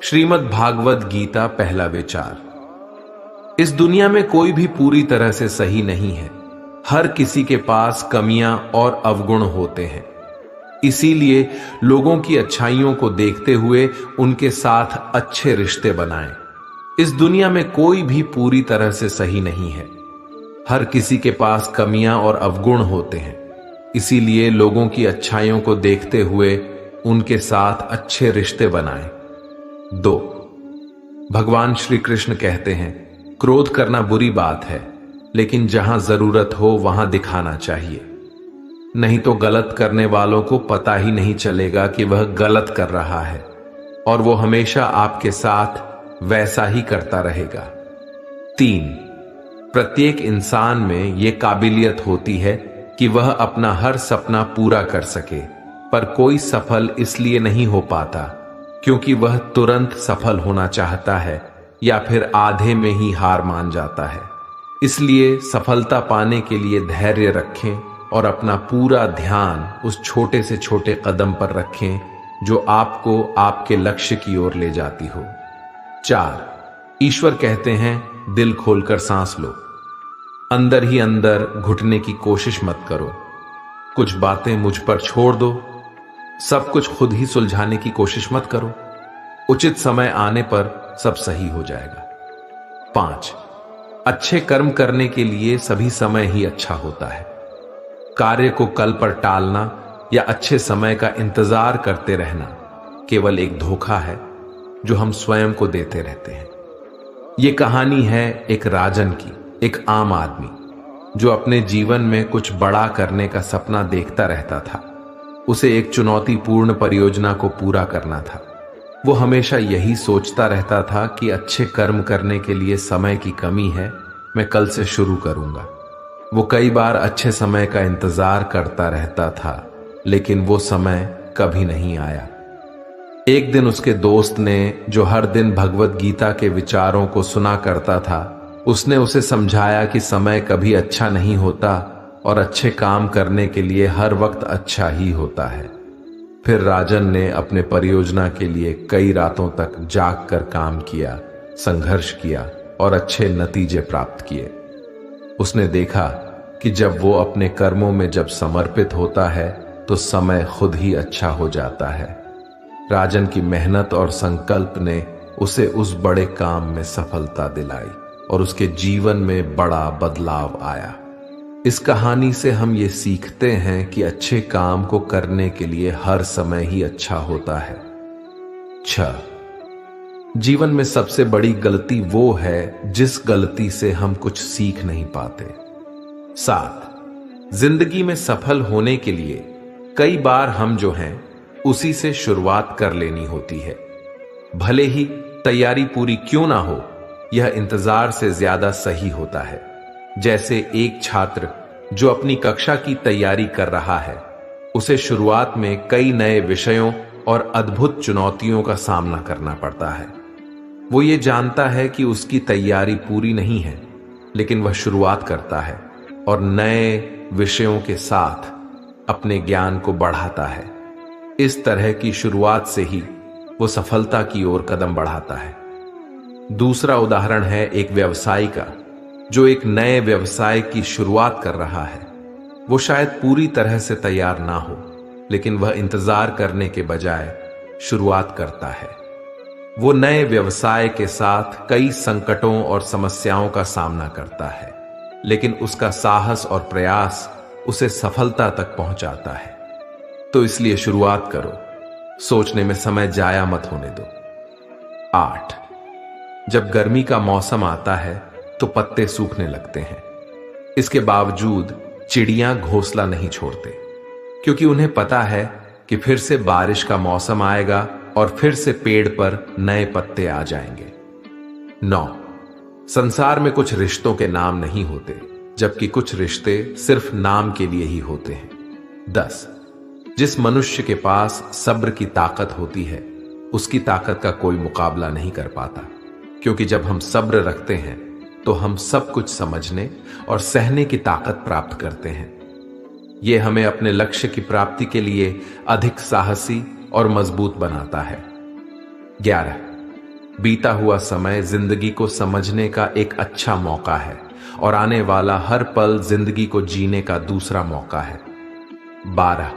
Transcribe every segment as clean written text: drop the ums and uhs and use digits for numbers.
श्रीमद् भागवत गीता पहला विचार। इस दुनिया में कोई भी पूरी तरह से सही नहीं है। हर किसी के पास कमियां और अवगुण होते हैं। इसीलिए लोगों की अच्छाइयों को देखते हुए उनके साथ अच्छे रिश्ते बनाएं। इस दुनिया में कोई भी पूरी तरह से सही नहीं है। हर किसी के पास कमियां और अवगुण होते हैं। इसीलिए लोगों की अच्छाइयों को देखते हुए उनके साथ अच्छे रिश्ते बनाएं। 2. भगवान श्री कृष्ण कहते हैं, क्रोध करना बुरी बात है, लेकिन जहां जरूरत हो वहां दिखाना चाहिए। नहीं तो गलत करने वालों को पता ही नहीं चलेगा कि वह गलत कर रहा है, और वो हमेशा आपके साथ वैसा ही करता रहेगा। 3. प्रत्येक इंसान में यह काबिलियत होती है कि वह अपना हर सपना पूरा कर सके, पर कोई सफल इसलिए नहीं हो पाता क्योंकि वह तुरंत सफल होना चाहता है या फिर आधे में ही हार मान जाता है। इसलिए सफलता पाने के लिए धैर्य रखें और अपना पूरा ध्यान उस छोटे से छोटे कदम पर रखें जो आपको आपके लक्ष्य की ओर ले जाती हो। 4. ईश्वर कहते हैं, दिल खोलकर सांस लो। अंदर ही अंदर घुटने की कोशिश मत करो। कुछ बातें मुझ पर छोड़ दो। सब कुछ खुद ही सुलझाने की कोशिश मत करो। उचित समय आने पर सब सही हो जाएगा। 5. अच्छे कर्म करने के लिए सभी समय ही अच्छा होता है। कार्य को कल पर टालना या अच्छे समय का इंतजार करते रहना केवल एक धोखा है जो हम स्वयं को देते रहते हैं। यह कहानी है एक राजन की, एक आम आदमी जो अपने जीवन में कुछ बड़ा करने का सपना देखता रहता था। उसे एक चुनौतीपूर्ण परियोजना को पूरा करना था। वो हमेशा यही सोचता रहता था कि अच्छे कर्म करने के लिए समय की कमी है, मैं कल से शुरू करूंगा। वो कई बार अच्छे समय का इंतजार करता रहता था, लेकिन वो समय कभी नहीं आया। एक दिन उसके दोस्त ने, जो हर दिन भगवत गीता के विचारों को सुना करता था, उसने उसे समझाया कि समय कभी अच्छा नहीं होता और अच्छे काम करने के लिए हर वक्त अच्छा ही होता है। फिर राजन ने अपने परियोजना के लिए कई रातों तक जाग कर काम किया, संघर्ष किया और अच्छे नतीजे प्राप्त किए। उसने देखा कि जब वो अपने कर्मों में जब समर्पित होता है तो समय खुद ही अच्छा हो जाता है। राजन की मेहनत और संकल्प ने उसे उस बड़े काम में सफलता दिलाई और उसके जीवन में बड़ा बदलाव आया। इस कहानी से हम ये सीखते हैं कि अच्छे काम को करने के लिए हर समय ही अच्छा होता है। 6. जीवन में सबसे बड़ी गलती वो है जिस गलती से हम कुछ सीख नहीं पाते। 7. जिंदगी में सफल होने के लिए कई बार हम जो हैं उसी से शुरुआत कर लेनी होती है। भले ही तैयारी पूरी क्यों ना हो, यह इंतजार से ज्यादा सही होता है। जैसे एक छात्र जो अपनी कक्षा की तैयारी कर रहा है, उसे शुरुआत में कई नए विषयों और अद्भुत चुनौतियों का सामना करना पड़ता है। वो ये जानता है कि उसकी तैयारी पूरी नहीं है, लेकिन वह शुरुआत करता है और नए विषयों के साथ अपने ज्ञान को बढ़ाता है। इस तरह की शुरुआत से ही वो सफलता की ओर कदम बढ़ाता है। दूसरा उदाहरण है एक व्यवसायी का, जो एक नए व्यवसाय की शुरुआत कर रहा है। वो शायद पूरी तरह से तैयार ना हो, लेकिन वह इंतजार करने के बजाय शुरुआत करता है। वो नए व्यवसाय के साथ कई संकटों और समस्याओं का सामना करता है, लेकिन उसका साहस और प्रयास उसे सफलता तक पहुंचाता है। तो इसलिए शुरुआत करो, सोचने में समय जाया मत होने दो। 8. जब गर्मी का मौसम आता है तो पत्ते सूखने लगते हैं। इसके बावजूद चिड़ियां घोंसला नहीं छोड़ते, क्योंकि उन्हें पता है कि फिर से बारिश का मौसम आएगा और फिर से पेड़ पर नए पत्ते आ जाएंगे। 9. संसार में कुछ रिश्तों के नाम नहीं होते, जबकि कुछ रिश्ते सिर्फ नाम के लिए ही होते हैं। 10. जिस मनुष्य के पास सब्र की ताकत होती है, उसकी ताकत का कोई मुकाबला नहीं कर पाता, क्योंकि जब हम सब्र रखते हैं तो हम सब कुछ समझने और सहने की ताकत प्राप्त करते हैं। यह हमें अपने लक्ष्य की प्राप्ति के लिए अधिक साहसी और मजबूत बनाता है। 11. बीता हुआ समय जिंदगी को समझने का एक अच्छा मौका है और आने वाला हर पल जिंदगी को जीने का दूसरा मौका है। 12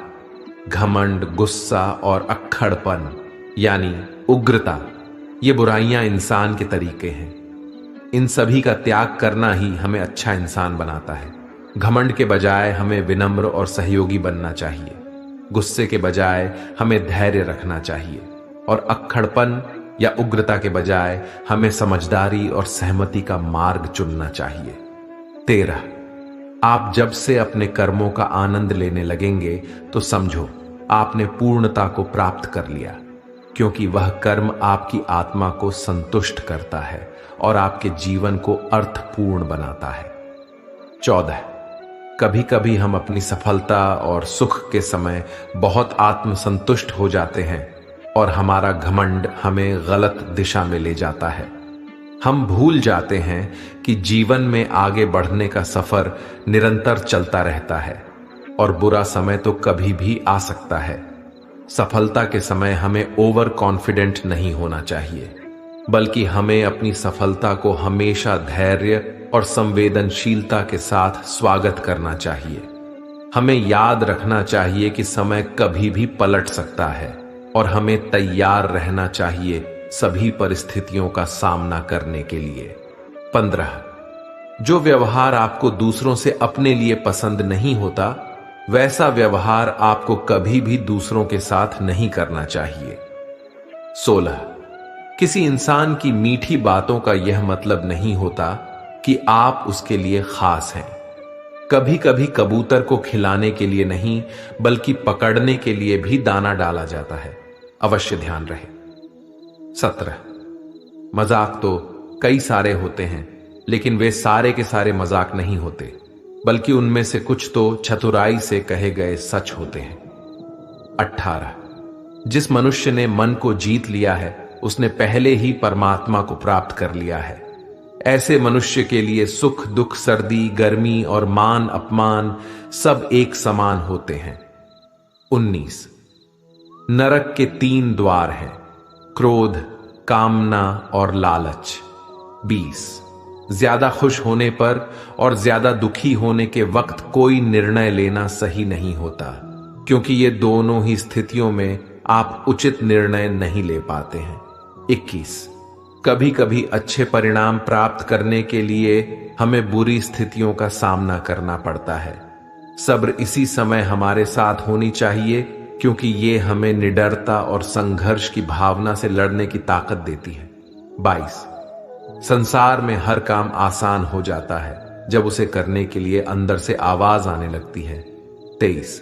घमंड, गुस्सा और अक्खड़पन यानी उग्रता, ये बुराइयां इंसान के तरीके हैं। इन सभी का त्याग करना ही हमें अच्छा इंसान बनाता है। घमंड के बजाय हमें विनम्र और सहयोगी बनना चाहिए। गुस्से के बजाय हमें धैर्य रखना चाहिए और अक्खड़पन या उग्रता के बजाय हमें समझदारी और सहमति का मार्ग चुनना चाहिए। 13 आप जब से अपने कर्मों का आनंद लेने लगेंगे तो समझो आपने पूर्णता को प्राप्त कर लिया, क्योंकि वह कर्म आपकी आत्मा को संतुष्ट करता है और आपके जीवन को अर्थपूर्ण बनाता है। 14 कभी कभी हम अपनी सफलता और सुख के समय बहुत आत्मसंतुष्ट हो जाते हैं और हमारा घमंड हमें गलत दिशा में ले जाता है। हम भूल जाते हैं कि जीवन में आगे बढ़ने का सफर निरंतर चलता रहता है और बुरा समय तो कभी भी आ सकता है। सफलता के समय हमें ओवर कॉन्फिडेंट नहीं होना चाहिए, बल्कि हमें अपनी सफलता को हमेशा धैर्य और संवेदनशीलता के साथ स्वागत करना चाहिए। हमें याद रखना चाहिए कि समय कभी भी पलट सकता है और हमें तैयार रहना चाहिए सभी परिस्थितियों का सामना करने के लिए। 15 जो व्यवहार आपको दूसरों से अपने लिए पसंद नहीं होता, वैसा व्यवहार आपको कभी भी दूसरों के साथ नहीं करना चाहिए। 16 किसी इंसान की मीठी बातों का यह मतलब नहीं होता कि आप उसके लिए खास हैं। कभी कभी कबूतर को खिलाने के लिए नहीं, बल्कि पकड़ने के लिए भी दाना डाला जाता है, अवश्य ध्यान रहे। 17 मजाक तो कई सारे होते हैं, लेकिन वे सारे के सारे मजाक नहीं होते, बल्कि उनमें से कुछ तो चतुराई से कहे गए सच होते हैं। 18 जिस मनुष्य ने मन को जीत लिया है, उसने पहले ही परमात्मा को प्राप्त कर लिया है। ऐसे मनुष्य के लिए सुख दुख, सर्दी गर्मी और मान अपमान सब एक समान होते हैं। 19 नरक के 3 द्वार हैं, क्रोध, कामना और लालच। 20 ज्यादा खुश होने पर और ज्यादा दुखी होने के वक्त कोई निर्णय लेना सही नहीं होता, क्योंकि ये दोनों ही स्थितियों में आप उचित निर्णय नहीं ले पाते हैं। 21 कभी कभी अच्छे परिणाम प्राप्त करने के लिए हमें बुरी स्थितियों का सामना करना पड़ता है। सब्र इसी समय हमारे साथ होनी चाहिए, क्योंकि ये हमें निडरता और संघर्ष की भावना से लड़ने की ताकत देती है। 22 संसार में हर काम आसान हो जाता है जब उसे करने के लिए अंदर से आवाज आने लगती है। 23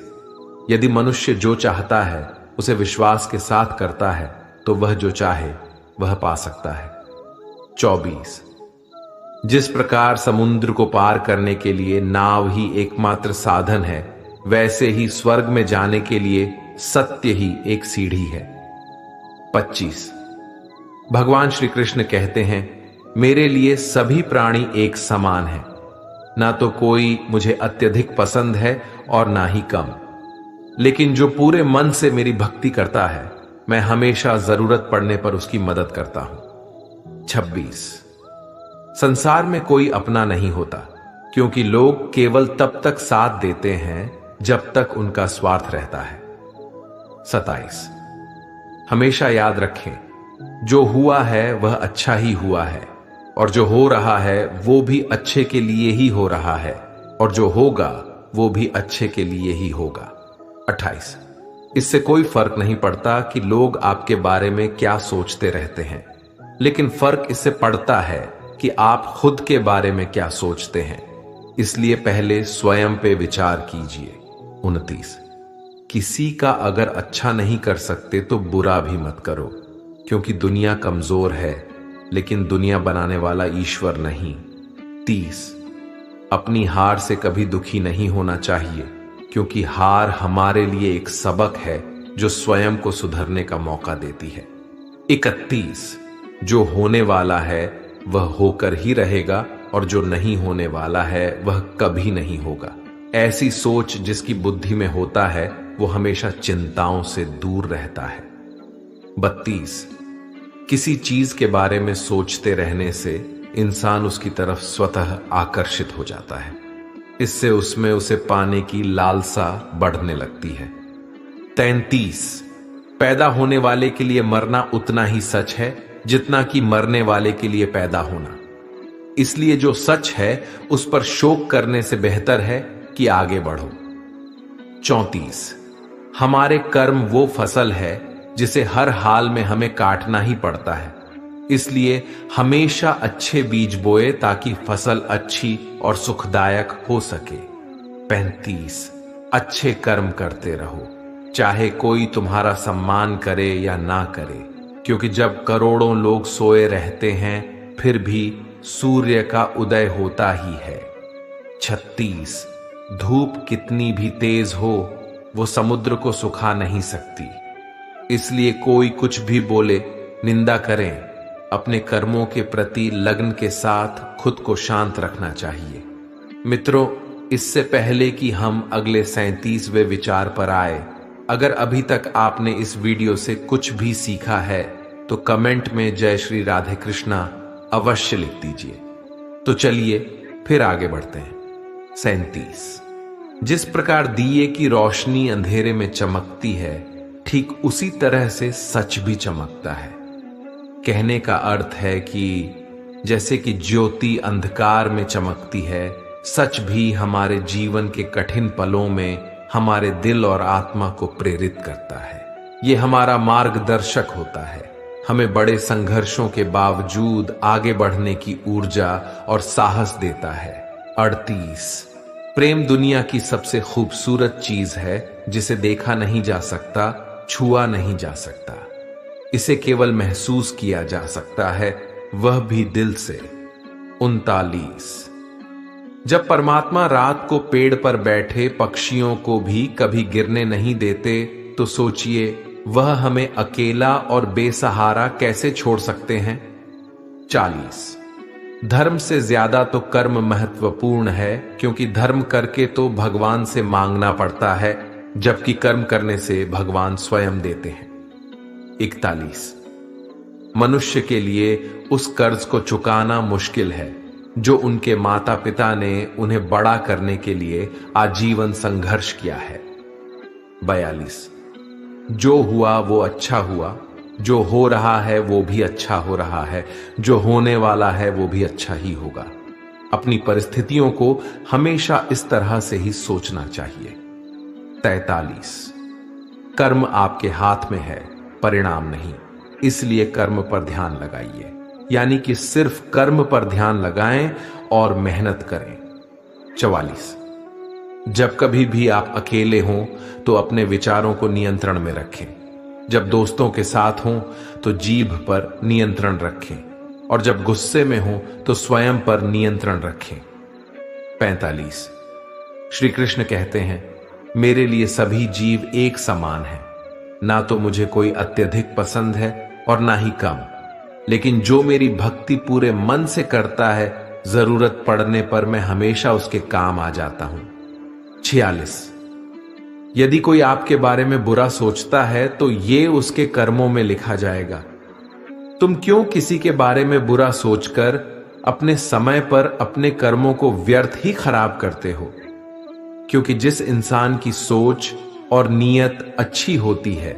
यदि मनुष्य जो चाहता है उसे विश्वास के साथ करता है, तो वह जो चाहे वह पा सकता है। 24 जिस प्रकार समुद्र को पार करने के लिए नाव ही एकमात्र साधन है, वैसे ही स्वर्ग में जाने के लिए सत्य ही एक सीढ़ी है। 25 भगवान श्री कृष्ण कहते हैं, मेरे लिए सभी प्राणी एक समान है, ना तो कोई मुझे अत्यधिक पसंद है और ना ही कम, लेकिन जो पूरे मन से मेरी भक्ति करता है, मैं हमेशा जरूरत पड़ने पर उसकी मदद करता हूं। 26 संसार में कोई अपना नहीं होता, क्योंकि लोग केवल तब तक साथ देते हैं जब तक उनका स्वार्थ रहता है। 27 हमेशा याद रखें, जो हुआ है वह अच्छा ही हुआ है, और जो हो रहा है वो भी अच्छे के लिए ही हो रहा है, और जो होगा वो भी अच्छे के लिए ही होगा। 28 इससे कोई फर्क नहीं पड़ता कि लोग आपके बारे में क्या सोचते रहते हैं, लेकिन फर्क इससे पड़ता है कि आप खुद के बारे में क्या सोचते हैं। इसलिए पहले स्वयं पे विचार कीजिए। 29 किसी का अगर अच्छा नहीं कर सकते तो बुरा भी मत करो, क्योंकि दुनिया कमजोर है, लेकिन दुनिया बनाने वाला ईश्वर नहीं। 30 अपनी हार से कभी दुखी नहीं होना चाहिए, क्योंकि हार हमारे लिए एक सबक है जो स्वयं को सुधरने का मौका देती है। 31 जो होने वाला है वह होकर ही रहेगा, और जो नहीं होने वाला है वह कभी नहीं होगा। ऐसी सोच जिसकी बुद्धि में होता है वो हमेशा चिंताओं से दूर रहता है। 32 किसी चीज के बारे में सोचते रहने से इंसान उसकी तरफ स्वतः आकर्षित हो जाता है। इससे उसमें उसे पाने की लालसा बढ़ने लगती है। 33, पैदा होने वाले के लिए मरना उतना ही सच है जितना कि मरने वाले के लिए पैदा होना। इसलिए जो सच है उस पर शोक करने से बेहतर है कि आगे बढ़ो। 34, हमारे कर्म वो फसल है जिसे हर हाल में हमें काटना ही पड़ता है। इसलिए हमेशा अच्छे बीज बोए ताकि फसल अच्छी और सुखदायक हो सके। 35, अच्छे कर्म करते रहो, चाहे कोई तुम्हारा सम्मान करे या ना करे, क्योंकि जब करोड़ों लोग सोए रहते हैं फिर भी सूर्य का उदय होता ही है। 36, धूप कितनी भी तेज हो वो समुद्र को सुखा नहीं सकती। इसलिए कोई कुछ भी बोले, निंदा करें, अपने कर्मों के प्रति लगन के साथ खुद को शांत रखना चाहिए। मित्रों, इससे पहले कि हम अगले 37वें विचार पर आए, अगर अभी तक आपने इस वीडियो से कुछ भी सीखा है तो कमेंट में जय श्री राधे कृष्णा अवश्य लिख दीजिए। तो चलिए फिर आगे बढ़ते हैं। 37, जिस प्रकार दिए की रोशनी अंधेरे में चमकती है, ठीक उसी तरह से सच भी चमकता है। कहने का अर्थ है कि जैसे कि ज्योति अंधकार में चमकती है, सच भी हमारे जीवन के कठिन पलों में हमारे दिल और आत्मा को प्रेरित करता है। ये हमारा मार्गदर्शक होता है, हमें बड़े संघर्षों के बावजूद आगे बढ़ने की ऊर्जा और साहस देता है। 38, प्रेम दुनिया की सबसे खूबसूरत चीज है जिसे देखा नहीं जा सकता, छुआ नहीं जा सकता। इसे केवल महसूस किया जा सकता है, वह भी दिल से। 39, जब परमात्मा रात को पेड़ पर बैठे पक्षियों को भी कभी गिरने नहीं देते, तो सोचिए वह हमें अकेला और बेसहारा कैसे छोड़ सकते हैं। 40, धर्म से ज्यादा तो कर्म महत्वपूर्ण है, क्योंकि धर्म करके तो भगवान से मांगना पड़ता है, जबकि कर्म करने से भगवान स्वयं देते हैं। 41, मनुष्य के लिए उस कर्ज को चुकाना मुश्किल है जो उनके माता पिता ने उन्हें बड़ा करने के लिए आजीवन संघर्ष किया है। 42, जो हुआ वो अच्छा हुआ, जो हो रहा है वो भी अच्छा हो रहा है, जो होने वाला है वो भी अच्छा ही होगा। अपनी परिस्थितियों को हमेशा इस तरह से ही सोचना चाहिए। 43, कर्म आपके हाथ में है, परिणाम नहीं, इसलिए कर्म पर ध्यान लगाइए, यानी कि सिर्फ कर्म पर ध्यान लगाएं और मेहनत करें। 44, जब कभी भी आप अकेले हों तो अपने विचारों को नियंत्रण में रखें। जब दोस्तों के साथ हों तो जीभ पर नियंत्रण रखें, और जब गुस्से में हों तो स्वयं पर नियंत्रण रखें। 45, श्री कृष्ण कहते हैं, मेरे लिए सभी जीव एक समान है, ना तो मुझे कोई अत्यधिक पसंद है और ना ही कम, लेकिन जो मेरी भक्ति पूरे मन से करता है, जरूरत पड़ने पर मैं हमेशा उसके काम आ जाता हूं। 46, यदि कोई आपके बारे में बुरा सोचता है तो ये उसके कर्मों में लिखा जाएगा। तुम क्यों किसी के बारे में बुरा सोचकर अपने समय पर अपने कर्मों को व्यर्थ ही खराब करते हो? क्योंकि जिस इंसान की सोच और नीयत अच्छी होती है,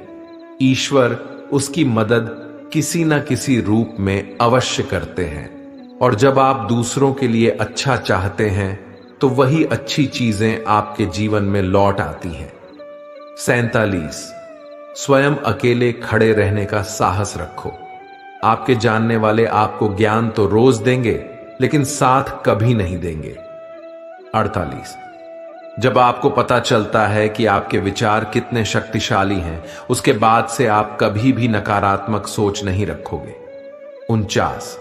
ईश्वर उसकी मदद किसी न किसी रूप में अवश्य करते हैं। और जब आप दूसरों के लिए अच्छा चाहते हैं तो वही अच्छी चीजें आपके जीवन में लौट आती हैं। 47, स्वयं अकेले खड़े रहने का साहस रखो। आपके जानने वाले आपको ज्ञान तो रोज देंगे, लेकिन साथ कभी नहीं देंगे। 48, जब आपको पता चलता है कि आपके विचार कितने शक्तिशाली हैं, उसके बाद से आप कभी भी नकारात्मक सोच नहीं रखोगे। 49,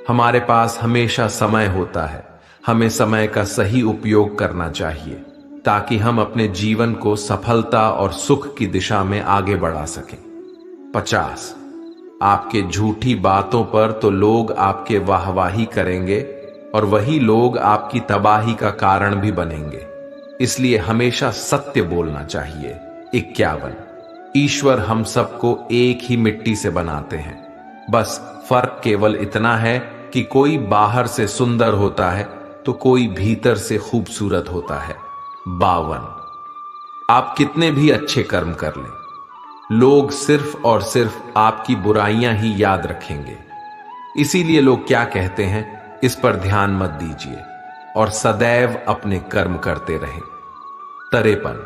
हमारे पास हमेशा समय होता है, हमें समय का सही उपयोग करना चाहिए ताकि हम अपने जीवन को सफलता और सुख की दिशा में आगे बढ़ा सकें। 50, आपके झूठी बातों पर तो लोग आपके वाहवाही करेंगे और वही लोग आपकी तबाही का कारण भी बनेंगे, इसलिए हमेशा सत्य बोलना चाहिए। 51, ईश्वर हम सबको एक ही मिट्टी से बनाते हैं, बस फर्क केवल इतना है कि कोई बाहर से सुंदर होता है तो कोई भीतर से खूबसूरत होता है। 52। आप कितने भी अच्छे कर्म कर लें, लोग सिर्फ और सिर्फ आपकी बुराइयां ही याद रखेंगे। इसीलिए लोग क्या कहते हैं, इस पर ध्यान मत दीजिए और सदैव अपने कर्म करते रहें। 53।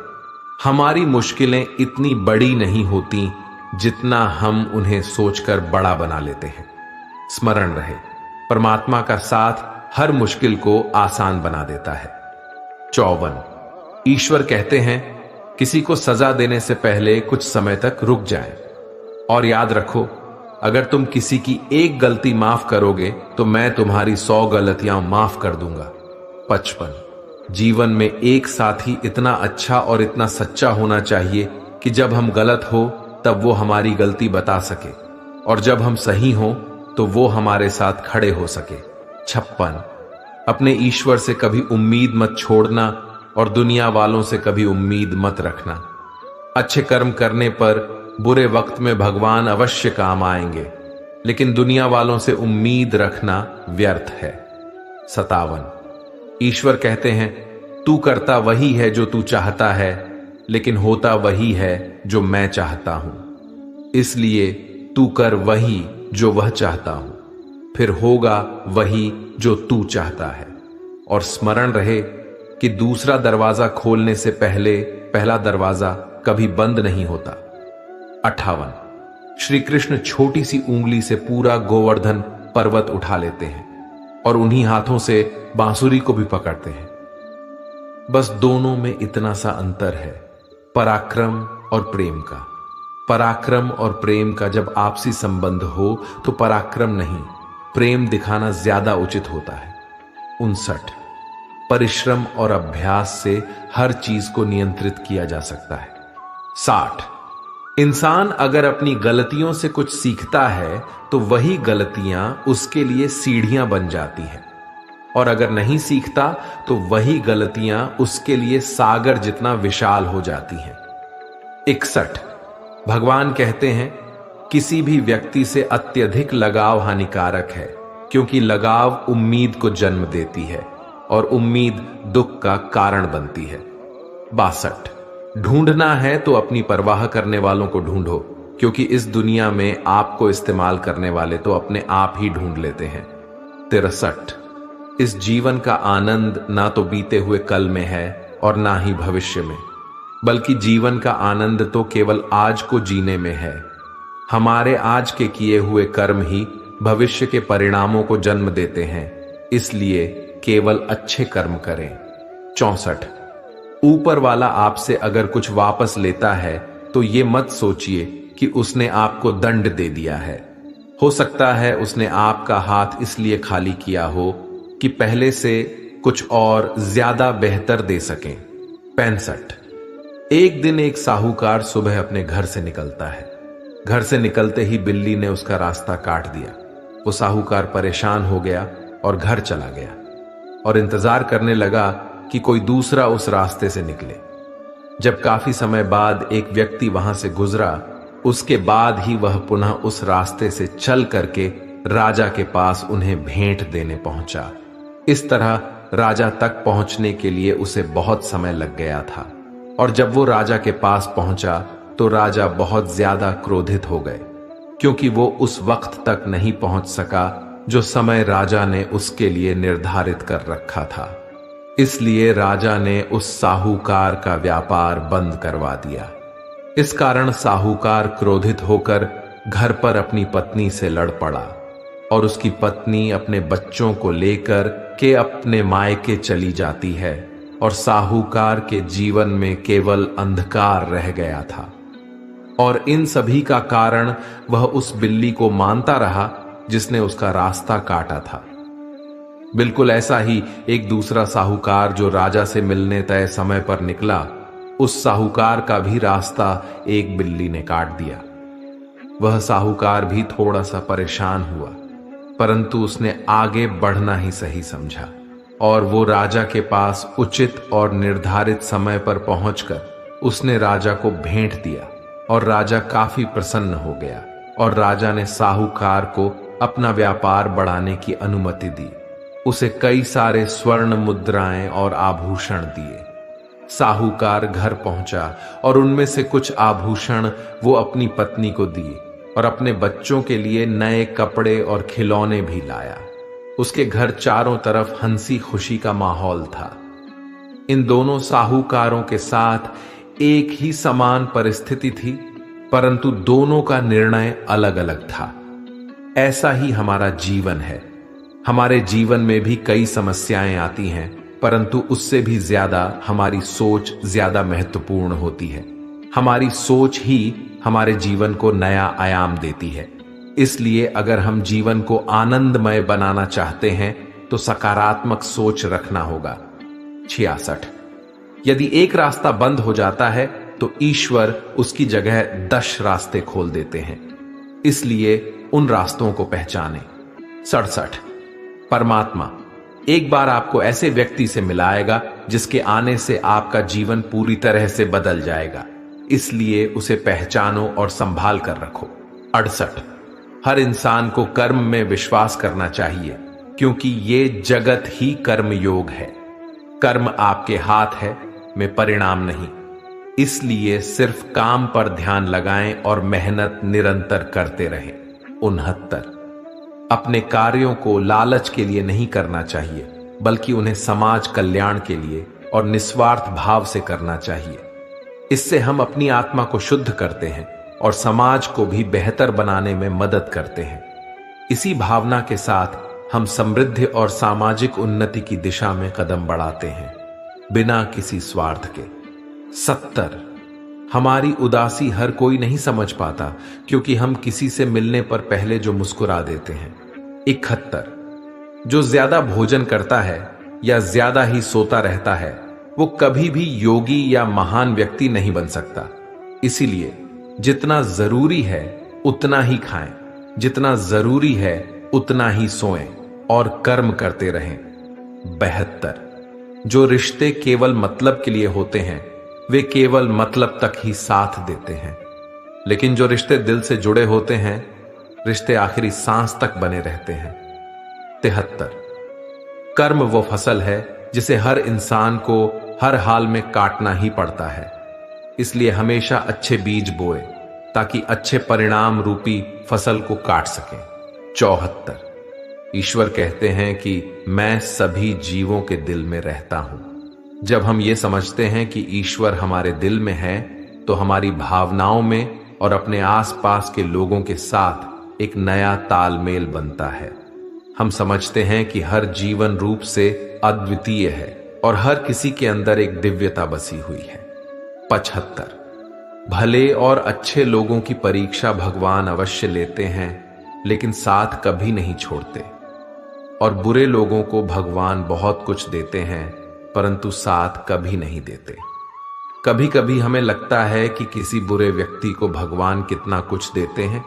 हमारी मुश्किलें इतनी बड़ी नहीं होती जितना हम उन्हें सोचकर बड़ा बना लेते हैं। स्मरण रहे, परमात्मा का साथ हर मुश्किल को आसान बना देता है। 54। ईश्वर कहते हैं, किसी को सजा देने से पहले कुछ समय तक रुक जाएं। और याद रखो, अगर तुम किसी की एक गलती माफ करोगे तो मैं तुम्हारी 100 गलतियां माफ कर दूंगा। 55। जीवन में एक साथी इतना अच्छा और इतना सच्चा होना चाहिए कि जब हम गलत हो तब वो हमारी गलती बता सके, और जब हम सही हो तो वो हमारे साथ खड़े हो सके। 56। अपने ईश्वर से कभी उम्मीद मत छोड़ना और दुनिया वालों से कभी उम्मीद मत रखना। अच्छे कर्म करने पर बुरे वक्त में भगवान अवश्य काम आएंगे, लेकिन दुनिया वालों से उम्मीद रखना व्यर्थ है। 57। ईश्वर कहते हैं, तू करता वही है जो तू चाहता है, लेकिन होता वही है जो मैं चाहता हूं। इसलिए तू कर वही जो वह चाहता हूं, फिर होगा वही जो तू चाहता है। और स्मरण रहे कि दूसरा दरवाजा खोलने से पहले पहला दरवाजा कभी बंद नहीं होता। 58। श्री कृष्ण छोटी सी उंगली से पूरा गोवर्धन पर्वत उठा लेते हैं और उन्हीं हाथों से बांसुरी को भी पकड़ते हैं। बस दोनों में इतना सा अंतर है, पराक्रम और प्रेम का। पराक्रम और प्रेम का जब आपसी संबंध हो तो पराक्रम नहीं, प्रेम दिखाना ज्यादा उचित होता है। 59। परिश्रम और अभ्यास से हर चीज को नियंत्रित किया जा सकता है। 60। इंसान अगर अपनी गलतियों से कुछ सीखता है तो वही गलतियां उसके लिए सीढ़ियां बन जाती हैं, और अगर नहीं सीखता तो वही गलतियां उसके लिए सागर जितना विशाल हो जाती हैं। 61। भगवान कहते हैं, किसी भी व्यक्ति से अत्यधिक लगाव हानिकारक है, क्योंकि लगाव उम्मीद को जन्म देती है और उम्मीद दुख का कारण बनती है। 62। ढूंढना है तो अपनी परवाह करने वालों को ढूंढो, क्योंकि इस दुनिया में आपको इस्तेमाल करने वाले तो अपने आप ही ढूंढ लेते हैं। 63। इस जीवन का आनंद ना तो बीते हुए कल में है और ना ही भविष्य में, बल्कि जीवन का आनंद तो केवल आज को जीने में है। हमारे आज के किए हुए कर्म ही भविष्य के परिणामों को जन्म देते हैं, इसलिए केवल अच्छे कर्म करें। 64। ऊपर वाला आपसे अगर कुछ वापस लेता है तो ये मत सोचिए कि उसने आपको दंड दे दिया है। हो सकता है उसने आपका हाथ इसलिए खाली किया हो कि पहले से कुछ और ज्यादा बेहतर दे सकें। 65। एक दिन एक साहूकार सुबह अपने घर से निकलता है। घर से निकलते ही बिल्ली ने उसका रास्ता काट दिया। वो साहूकार परेशान हो गया और घर चला गया और इंतजार करने लगा कि कोई दूसरा उस रास्ते से निकले। जब काफी समय बाद एक व्यक्ति वहां से गुजरा, उसके बाद ही वह पुनः उस रास्ते से चल करके राजा के पास उन्हें भेंट देने पहुंचा। इस तरह राजा तक पहुंचने के लिए उसे बहुत समय लग गया था, और जब वो राजा के पास पहुंचा तो राजा बहुत ज्यादा क्रोधित हो गए, क्योंकि वो उस वक्त तक नहीं पहुंच सका जो समय राजा ने उसके लिए निर्धारित कर रखा था। इसलिए राजा ने उस साहूकार का व्यापार बंद करवा दिया। इस कारण साहूकार क्रोधित होकर घर पर अपनी पत्नी से लड़ पड़ा और उसकी पत्नी अपने बच्चों को लेकर के अपने मायके चली जाती है और साहूकार के जीवन में केवल अंधकार रह गया था। और इन सभी का कारण वह उस बिल्ली को मानता रहा जिसने उसका रास्ता काटा था। बिल्कुल ऐसा ही एक दूसरा साहूकार जो राजा से मिलने तय समय पर निकला, उस साहूकार का भी रास्ता एक बिल्ली ने काट दिया। वह साहूकार भी थोड़ा सा परेशान हुआ, परंतु उसने आगे बढ़ना ही सही समझा और वो राजा के पास उचित और निर्धारित समय पर पहुंचकर उसने राजा को भेंट दिया और राजा काफी प्रसन्न हो गया। और राजा ने साहूकार को अपना व्यापार बढ़ाने की अनुमति दी। उसे कई सारे स्वर्ण मुद्राएं और आभूषण दिए। साहूकार घर पहुंचा और उनमें से कुछ आभूषण वो अपनी पत्नी को दिए और अपने बच्चों के लिए नए कपड़े और खिलौने भी लाया। उसके घर चारों तरफ हंसी खुशी का माहौल था। इन दोनों साहूकारों के साथ एक ही समान परिस्थिति थी, परंतु दोनों का निर्णय अलग अलग था। ऐसा ही हमारा जीवन है। हमारे जीवन में भी कई समस्याएं आती हैं, परंतु उससे भी ज्यादा हमारी सोच ज्यादा महत्वपूर्ण होती है। हमारी सोच ही हमारे जीवन को नया आयाम देती है। इसलिए अगर हम जीवन को आनंदमय बनाना चाहते हैं तो सकारात्मक सोच रखना होगा। 66। यदि एक रास्ता बंद हो जाता है तो ईश्वर उसकी जगह 10 रास्ते खोल देते हैं। इसलिए उन रास्तों को पहचानें। 67। परमात्मा एक बार आपको ऐसे व्यक्ति से मिलाएगा जिसके आने से आपका जीवन पूरी तरह से बदल जाएगा। इसलिए उसे पहचानो और संभाल कर रखो। 68। हर इंसान को कर्म में विश्वास करना चाहिए, क्योंकि ये जगत ही कर्म योग है। कर्म आपके हाथ है में परिणाम नहीं। इसलिए सिर्फ काम पर ध्यान लगाएं और मेहनत निरंतर करते रहें। 69। अपने कार्यों को लालच के लिए नहीं करना चाहिए, बल्कि उन्हें समाज कल्याण के लिए और निस्वार्थ भाव से करना चाहिए। इससे हम अपनी आत्मा को शुद्ध करते हैं और समाज को भी बेहतर बनाने में मदद करते हैं। इसी भावना के साथ हम समृद्धि और सामाजिक उन्नति की दिशा में कदम बढ़ाते हैं, बिना किसी स्वार्थ के। 70। हमारी उदासी हर कोई नहीं समझ पाता, क्योंकि हम किसी से मिलने पर पहले जो मुस्कुरा देते हैं। 71। जो ज्यादा भोजन करता है या ज्यादा ही सोता रहता है, वो कभी भी योगी या महान व्यक्ति नहीं बन सकता। इसीलिए जितना जरूरी है उतना ही खाएं, जितना जरूरी है उतना ही सोएं और कर्म करते रहें। 72। जो रिश्ते केवल मतलब के लिए होते हैं, वे केवल मतलब तक ही साथ देते हैं, लेकिन जो रिश्ते दिल से जुड़े होते हैं, रिश्ते आखिरी सांस तक बने रहते हैं। 73। कर्म वो फसल है जिसे हर इंसान को हर हाल में काटना ही पड़ता है। इसलिए हमेशा अच्छे बीज बोए, ताकि अच्छे परिणाम रूपी फसल को काट सकें। 74। ईश्वर कहते हैं कि मैं सभी जीवों के दिल में रहता हूं। जब हम ये समझते हैं कि ईश्वर हमारे दिल में है, तो हमारी भावनाओं में और अपने आसपास के लोगों के साथ एक नया तालमेल बनता है। हम समझते हैं कि हर जीवन रूप से अद्वितीय है और हर किसी के अंदर एक दिव्यता बसी हुई है। 75। भले और अच्छे लोगों की परीक्षा भगवान अवश्य लेते हैं, लेकिन साथ कभी नहीं छोड़ते। और बुरे लोगों को भगवान बहुत कुछ देते हैं, परंतु साथ कभी नहीं देते। कभी कभी हमें लगता है कि किसी बुरे व्यक्ति को भगवान कितना कुछ देते हैं,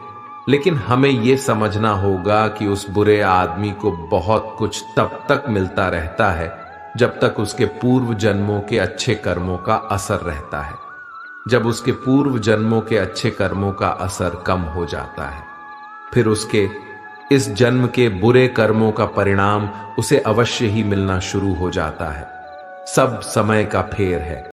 लेकिन हमें यह समझना होगा कि उस बुरे आदमी को बहुत कुछ तब तक मिलता रहता है जब तक उसके पूर्व जन्मों के अच्छे कर्मों का असर रहता है। जब उसके पूर्व जन्मों के अच्छे कर्मों का असर कम हो जाता है, फिर उसके इस जन्म के बुरे कर्मों का परिणाम उसे अवश्य ही मिलना शुरू हो जाता है। सब समय का फेर है।